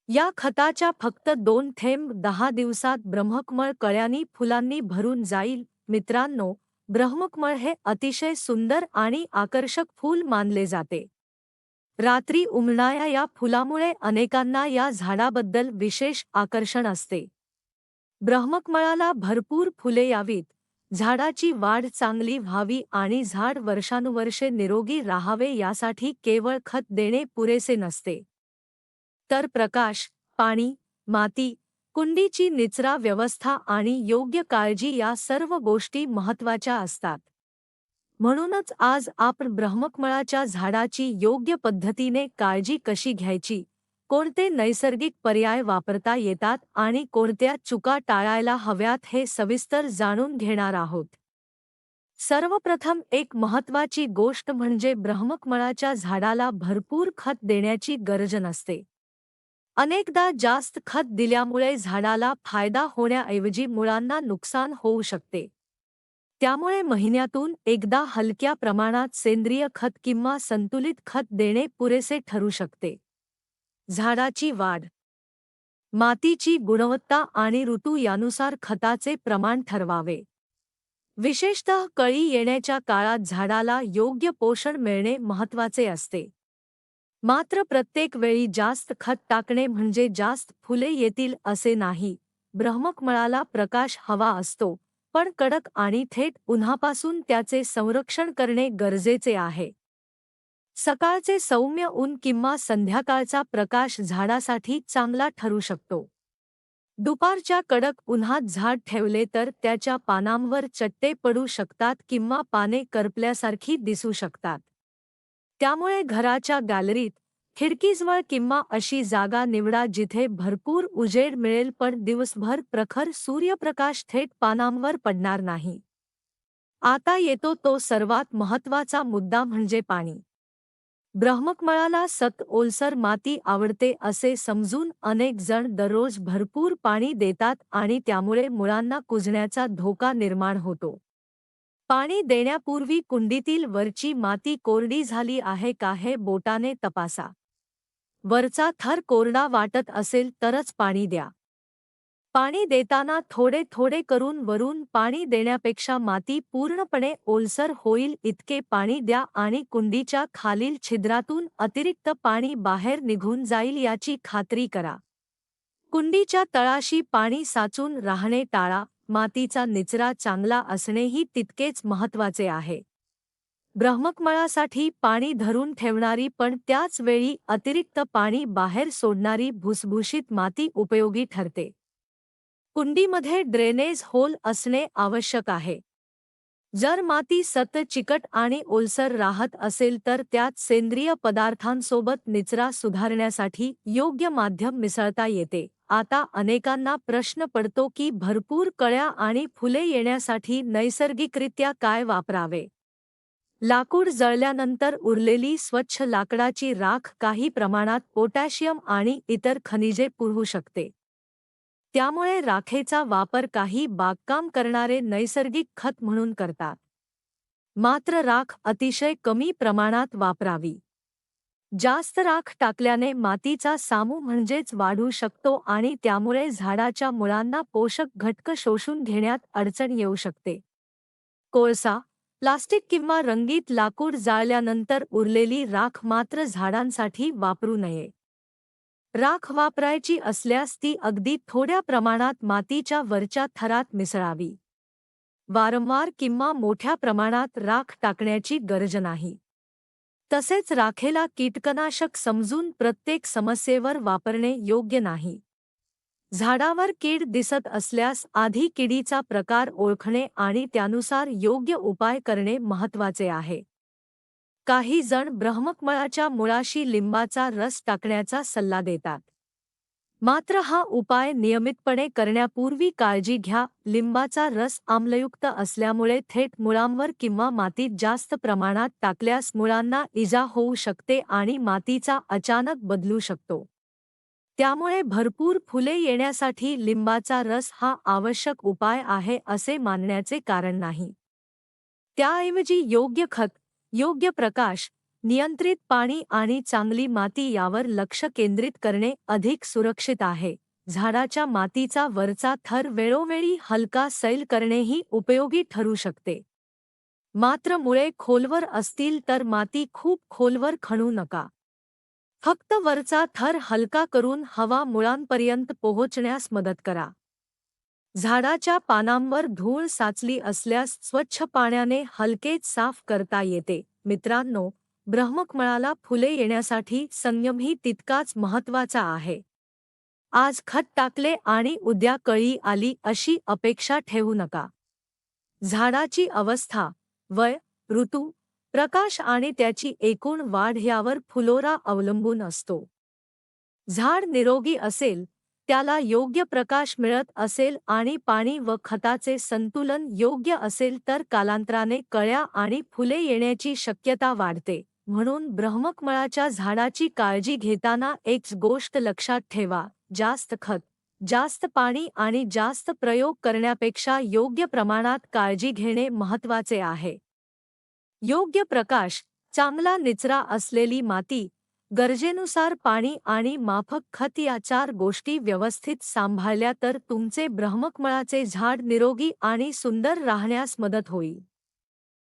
या खताच्या फक्त 2 थेंब 10 दिवसात ब्रह्मकमळ कळ्यांनी फुलांनी भरून जाईल. मित्रांनो, ब्रह्मकमळ हे अतिशय सुंदर आणि आकर्षक फूल मानले जाते. रात्री उमलणाऱ्या या फुलामुळे अनेकांना या झाडाबद्दल विशेष आकर्षण असते. ब्रह्मकमळाला भरपूर फुले यावीत, झाडाची वाढ चांगली व्हावी आणि झाड वर्षानुवर्षे निरोगी राहावे यासाठी केवळ खत देणे पुरेसे नसते, तर प्रकाश, पाणी, माती, कुंडीची निचरा व्यवस्था आणि योग्य काळजी या सर्व गोष्टी महत्त्वाच्या असतात. म्हणूनच आज आपण ब्रह्मकमळाच्या झाडाची योग्य पद्धतीने काळजी कशी घ्यायची, कोणते नैसर्गिक पर्याय वापरता येतात आणि कोणत्या चुका टाळायला हव्यात हे सविस्तर जाणून घेणार आहोत. सर्वप्रथम एक महत्त्वाची गोष्ट म्हणजे ब्रह्मकमळाच्या झाडाला भरपूर खत देण्याची गरज नसते. अनेकदा जास्त खत दिल्यामुळे झाडाला फायदा होण्याऐवजी मुळांना नुकसान होऊ शकते. त्यामुळे महिन्यातून एकदा हलक्या प्रमाणात सेंद्रिय खत किंवा संतुलित खत देणे पुरेसे ठरू शकते. झाडाची वाढ, मातीची गुणवत्ता आणि ऋतू यानुसार खताचे प्रमाण ठरवावे. विशेषतः कळी येण्याच्या काळात झाडाला योग्य पोषण मिळणे महत्त्वाचे असते. मात्र प्रत्येक वेळी जास्त खत टाकणे म्हणजे जास्त फुले येतील असे नाही. ब्रह्मकमळाला प्रकाश हवा असतो, पण कडक आणि थेट उन्हापासून त्याचे संरक्षण करणे गरजेचे आहे. सकाळचे सौम्य ऊन किंवा संध्याकाळचा प्रकाश झाडासाठी चांगला ठरू शकतो. दुपारच्या कडक उन्हात झाड ठेवले तर त्याच्या पानांवर चट्टे पडू शकतात किंवा पाने करपल्यासारखी दिसू शकतात. त्यामुळे घराच्या गॅलरीत, खिडकीजवळ किंवा अशी जागा निवडा जिथे भरपूर उजेड मिळेल पण दिवसभर प्रखर सूर्यप्रकाश थेट पानांवर पडणार नाही. आता येतो तो सर्वात महत्त्वाचा मुद्दा म्हणजे पाणी. ब्रह्मकमळाला सतत ओलसर माती आवडते असे समजून अनेक जण दररोज भरपूर पाणी देतात आणि त्यामुळे मुळांना कुजण्याचा धोका निर्माण होतो. पाणी देण्यापूर्वी कुंडीतील वरची माती कोरडी झाली आहे का हे बोटाने तपासा. वरचा थर कोरडा वाटत असेल तरच पाणी द्या. पाणी देताना थोडे थोडे करून वरून पाणी देण्यापेक्षा माती पूर्णपणे ओलसर होईल इतके पाणी द्या आणि कुंडीच्या खालील छिद्रातून अतिरिक्त पाणी बाहेर निघून जाईल याची खात्री करा. कुंडीच्या तळाशी पाणी साचून राहणे टाळा. मातीचा निचरा चांगला असणेही तितकेच महत्त्वाचे आहे. ब्रह्मकमळासाठी पाणी धरून ठेवणारी पण त्याच वेळी अतिरिक्त पाणी बाहेर सोडणारी भुसभुशीत माती उपयोगी ठरते. कुंडीमध्ये ड्रेनेज होल असणे आवश्यक आहे. जर माती सतत चिकट आणि ओलसर राहत असेल तर त्यात सेंद्रिय पदार्थांसोबत निचरा सुधारण्यासाठी योग्य माध्यम मिसळता येते. आता अनेकांना प्रश्न पडतो की भरपूर कळ्या आणि फुले येण्यासाठी नैसर्गिकरित्या काय वापरावे. लाकूड जळल्यानंतर उरलेली स्वच्छ लाकडाची राख काही प्रमाणात पोटॅशियम आणि इतर खनिजे पुरवू शकते. त्यामुळे राखेचा वापर काही बागकाम करणारे नैसर्गिक खत म्हणून करतात. मात्र राख अतिशय कमी प्रमाणात वापरावी. जास्त राख टाकल्याने मातीचा सामू म्हणजेच वाढू शकतो आणि त्यामुळे झाडाच्या मुळांना पोषक घटक शोषून घेण्यात अडचण येऊ शकते. कोळसा, प्लास्टिक किंवा रंगीत लाकूड जाळल्यानंतर उरलेली राख मात्र झाडांसाठी वापरू नये. राख वापरायची असल्यास ती अगदी थोड्या प्रमाणात मातीच्या वरच्या थरात मिसळावी. वारंवार किंवा मोठ्या प्रमाणात राख टाकण्याची गरज नाही. तसेच राखेला कीटकनाशक समजून प्रत्येक समस्येवर वापरणे योग्य नाही. झाडावर कीड दिसत असल्यास आधी किडीचा प्रकार ओळखणे आणि त्यानुसार योग्य उपाय करणे महत्त्वाचे आहे. काही जण ब्रह्मकमळाच्या मुळाशी लिंबाचा रस टाकण्याचा सल्ला देतात. मात्र हा उपाय नियमितपणे करण्यापूर्वी काळजी घ्या. लिंबाचा रस आम्लयुक्त असल्यामुळे थेट मुळांवर किंवा मातीत जास्त प्रमाणात टाकल्यास मुळांना इजा होऊ शकते आणि मातीचा अचानक बदलू शकतो. त्यामुळे भरपूर फुले येण्यासाठी लिंबाचा रस हा आवश्यक उपाय आहे असे मानण्याचे कारण नाही. त्याऐवजी योग्य खत, योग्य प्रकाश, नियंत्रित पाणी आणि चांगली माती यावर लक्ष केंद्रित करणे अधिक सुरक्षित आहे. झाडाच्या मातीचा वरचा थर वेळोवेळी हलका सैल करणेही उपयोगी ठरू शकते. मात्र मुळे खोलवर असतील तर माती खूप खोलवर खणू नका. फक्त वरचा थर हलका करून हवा मुळांपर्यंत पोहोचण्यास मदत करा. झाडाच्या पानांवर धूळ साचली असल्यास स्वच्छ पाण्याने हलकेच साफ करता येते. मित्रांनो, ब्रह्मकमळाला फुले येण्यासाठी संयमही तितकाच महत्त्वाचा आहे. आज खत टाकले आणि उद्या कळी आली अशी अपेक्षा ठेवू नका. झाडाची अवस्था, वय, ऋतू, प्रकाश आणि त्याची एकूण वाढ यावर फुलोरा अवलंबून असतो. झाड निरोगी असेल, त्याला योग्य प्रकाश मिळत असेल आणि पाणी व खताचे संतुलन योग्य असेल तर कालांतराने कळ्या आणि फुले येण्याची शक्यता वाढते. म्हणून ब्रह्मकमळाच्या झाडाची काळजी घेताना एक गोष्ट लक्षात ठेवा: जास्त खत, जास्त पाणी आणि जास्त प्रयोग करण्यापेक्षा योग्य प्रमाणात काळजी घेणे महत्त्वाचे आहे. योग्य प्रकाश, चांगला निचरा असलेली माती, गरजेनुसार पाणी आणि माफक खत या 4 गोष्टी व्यवस्थित सांभाळल्या तर तुमचे ब्रह्मकमळाचे झाड निरोगी आणि सुंदर राहण्यास मदत होईल.